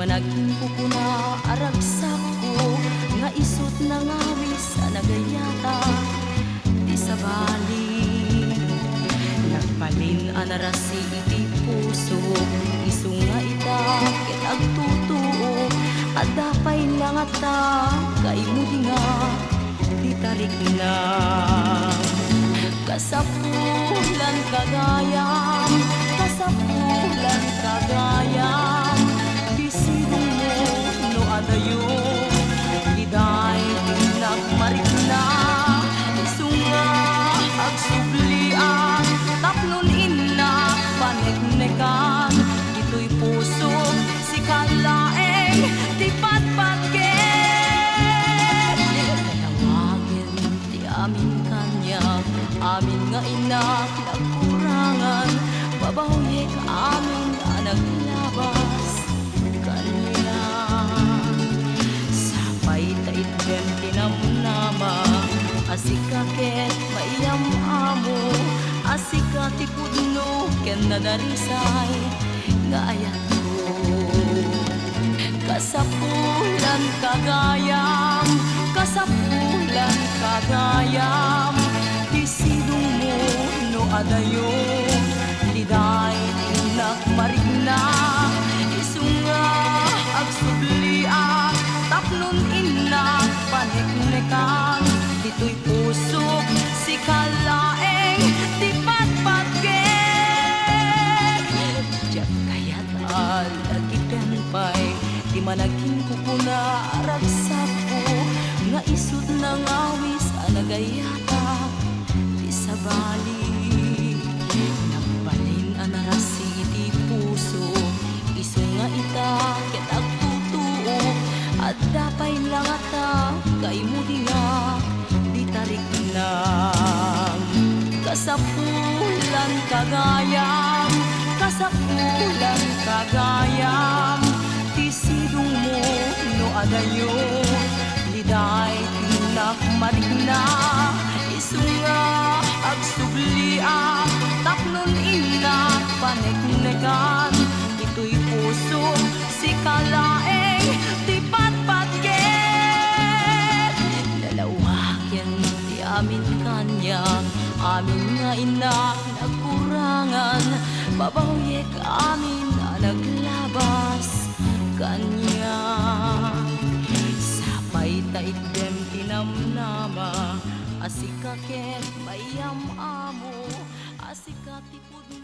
managing pupuna aragsak ko, nga isot na ngawis sa nagayata, di sa bali. Nagbalin anarasi iti puso, iso nga ita ket agtutuo, at dapay lang ata kay mudi nga di tarik na. Kasapulan kagayam, kasapulan kagayam, bisidong mo no adayo, iday pinagmarikna, isunga agsublian, tapnon inak paneknekan, ito'y puso si kalaeng di patpatken. Talawagin di amin kanya, amin nga inak nagkurangan, babawik amin nga naglabas kanya. Sapay tait dem tinamnama, asikaket maiyam amo, asikati pudno ken nadarisay nga ayat ko. Kasapulan kagayam, kasapulan kagayam, isidong mo no adayo, liday inak marigna, isunga agsublian, tapnon inak paneknekan, dito'y puso si kalaeng di patpatken. Diyak kayat alagiten pa'y di managing pupuna aragsak ko, nga isod na ngawis anagayata di sa bali. Nagbalin anarasi iti puso, iso nga ita ket agtutuo, at dapay lang ata kay mudi nga di tarik na. Kasapulan kagayam, kasapulan kagayam, isidong mo no adayo, liday tinak marigna, isunga agsublian, tapnon inak paneknekan, ito'y puso si kalaeng di patpatken. Dalawagyan di amin kanya, amin nga inak nagkurangan, babawik amin na naglabas kanya. Sapay tait dem tinamnama, asikaket mayam amo, asikati pudno